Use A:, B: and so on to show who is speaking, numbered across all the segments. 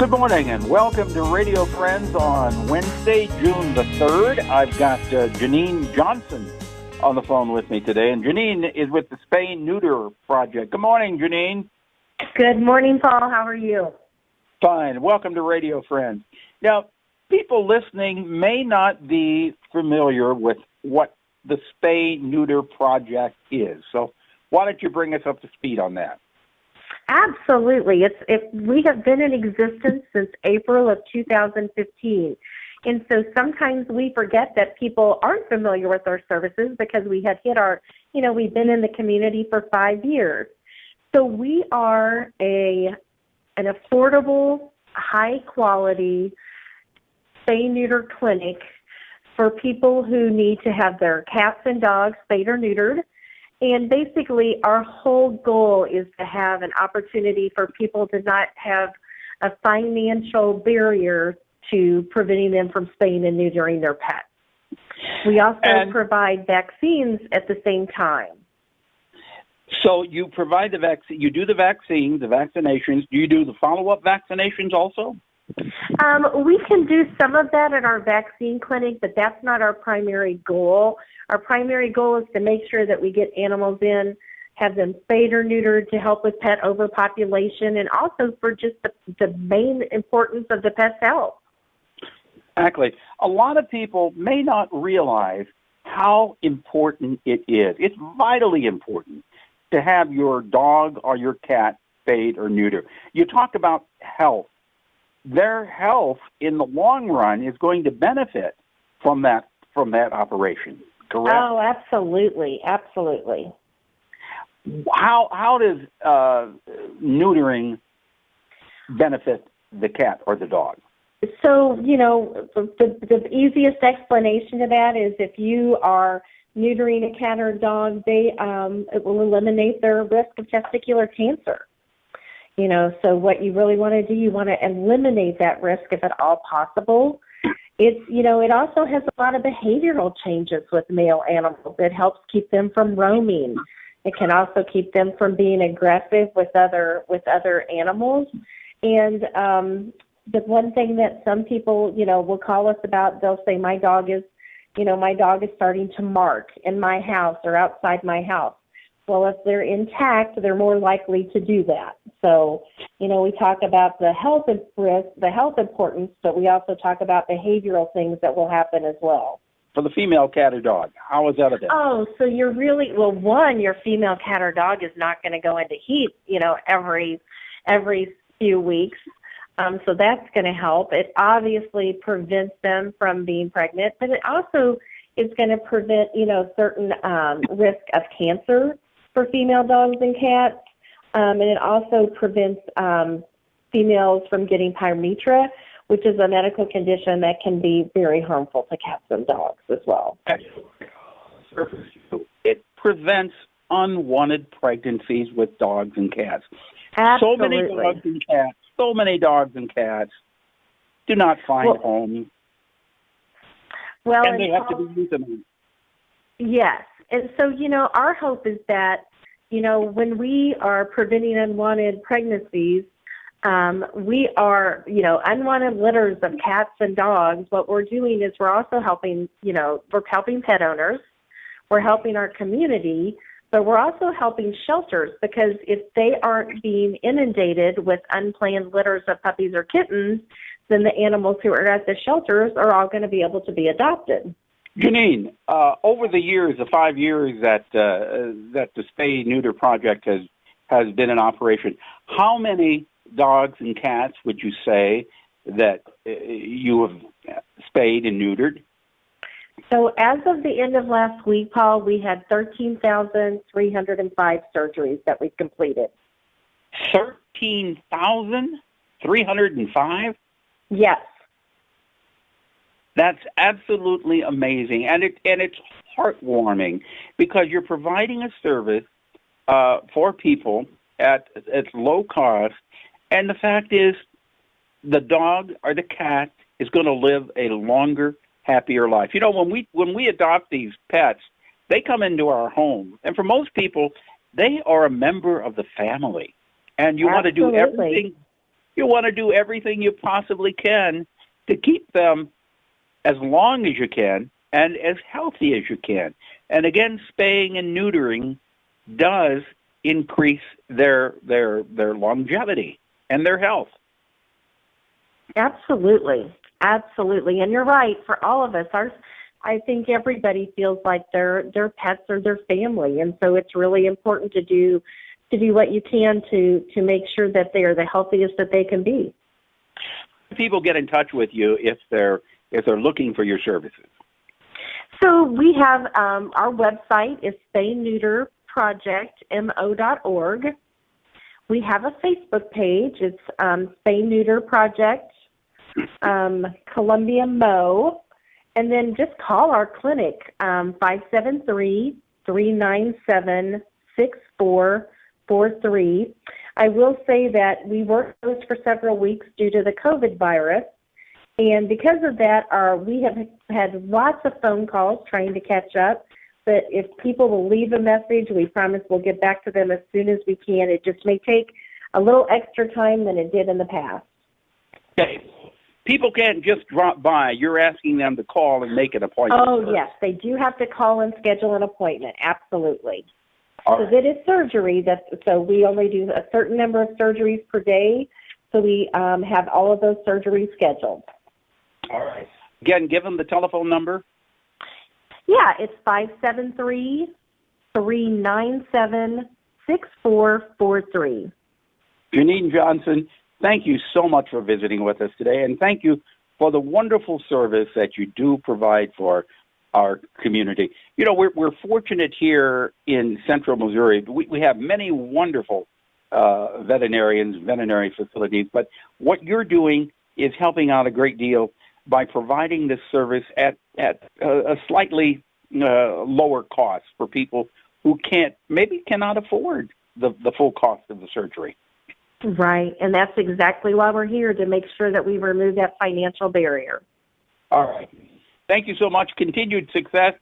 A: Good morning and welcome to Radio Friends on Wednesday, June the 3rd. I've got Janeene Johnston on the phone with me today, and Janeene is with the Spay Neuter Project. Good morning, Janeene.
B: Good morning, Paul. How are you?
A: Fine. Welcome to Radio Friends. Now, people listening may not be familiar with what the Spay Neuter Project is, so why don't you bring us up to speed on that?
B: Absolutely. We have been in existence since April of 2015. And so sometimes we forget that people aren't familiar with our services because we had hit we've been in the community for 5 years. So we are an affordable, high-quality spay-neuter clinic for people who need to have their cats and dogs spayed or neutered. And basically, our whole goal is to have an opportunity for people to not have a financial barrier to preventing them from spaying and neutering their pets. We also provide vaccines at the same time.
A: So you provide the vaccine, you do the vaccine, the vaccinations. Do you do the follow-up vaccinations also?
B: We can do some of that at our vaccine clinic, but that's not our primary goal. Our primary goal is to make sure that we get animals in, have them spayed or neutered to help with pet overpopulation, and also for just the main importance of the pet's health.
A: Exactly. A lot of people may not realize how important it is. It's vitally important to have your dog or your cat spayed or neutered. You talk about health. Their health in the long run is going to benefit from that operation, correct?
B: Oh, absolutely, absolutely.
A: How does neutering benefit the cat or the dog?
B: So, the easiest explanation to that is if you are neutering a cat or a dog, it will eliminate their risk of testicular cancer. So what you really want to do, you want to eliminate that risk if at all possible. It also has a lot of behavioral changes with male animals. It helps keep them from roaming. It can also keep them from being aggressive with other animals. And the one thing that some people, will call us about, they'll say, my dog is starting to mark in my house or outside my house. Well, if they're intact, they're more likely to do that. So, we talk about the health risk, the health importance, but we also talk about behavioral things that will happen as well.
A: For the female cat or dog, how is that a difference?
B: Oh, so you're really, your female cat or dog is not going to go into heat, every few weeks. So that's going to help. It obviously prevents them from being pregnant, but it also is going to prevent, certain risk of cancer for female dogs and cats. And it also prevents females from getting pyometra, which is a medical condition that can be very harmful to cats and dogs as well.
A: It prevents unwanted pregnancies with dogs and cats.
B: Absolutely.
A: So many dogs and cats do not find homes.
B: Well,
A: and they have to be euthanized.
B: Yes. And so, our hope is that, when we are preventing unwanted pregnancies, we are, unwanted litters of cats and dogs. What we're doing is we're also helping, we're helping pet owners. We're helping our community, but we're also helping shelters because if they aren't being inundated with unplanned litters of puppies or kittens, then the animals who are at the shelters are all going to be able to be adopted.
A: Janeene, over the years, the 5 years that the Spay Neuter Project has been in operation, how many dogs and cats would you say that you have spayed and neutered?
B: So as of the end of last week, Paul, we had 13,305 surgeries that we've completed.
A: 13,305?
B: Yes.
A: That's absolutely amazing, and it's heartwarming because you're providing a service for people at low cost, and the fact is the dog or the cat is going to live a longer, happier life. When we adopt these pets, they come into our home, and for most people, they are a member of the family, and you want to do everything. You want to do everything you possibly can to keep them as long as you can and as healthy as you can. And again, spaying and neutering does increase their longevity and their health.
B: Absolutely. Absolutely. And you're right, for all of us, I think everybody feels like their pets are their family, and so it's really important to do what you can to make sure that they are the healthiest that they can be.
A: People get in touch with you if they're looking for your services.
B: So we have our website is Spay Neuter Project, mo.org. We have a Facebook page. It's Spay Neuter Project, Columbia Mo. And then just call our clinic, 573-397-6443. I will say that we were closed for several weeks due to the COVID virus. And because of that, we have had lots of phone calls trying to catch up. But if people will leave a message, we promise we'll get back to them as soon as we can. It just may take a little extra time than it did in the past.
A: Okay. People can't just drop by. You're asking them to call and make an appointment.
B: Oh, yes. They do have to call and schedule an appointment. Absolutely.
A: All
B: Because it is surgery. So we only do a certain number of surgeries per day. So we have all of those surgeries scheduled.
A: All right. Again, give them the telephone number.
B: Yeah, it's 573-397-6443.
A: Janeene Johnston, thank you so much for visiting with us today, and thank you for the wonderful service that you do provide for our community. You know, we're fortunate here in Central Missouri. We have many wonderful veterinary facilities, but what you're doing is helping out a great deal by providing this service at a slightly lower cost for people who cannot afford the full cost of the surgery.
B: Right, and that's exactly why we're here, to make sure that we remove that financial barrier.
A: All right. Thank you so much. Continued success.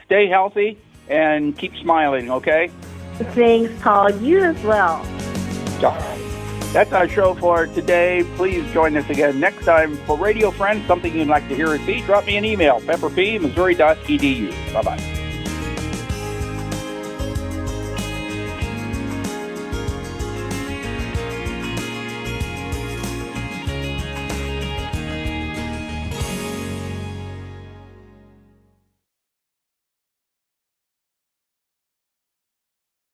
A: Stay healthy and keep smiling, okay?
B: Thanks, Paul. You as well.
A: All right. That's our show for today. Please join us again next time. For Radio Friends, something you'd like to hear or see, drop me an email, pepperp@missouri.edu. Bye-bye.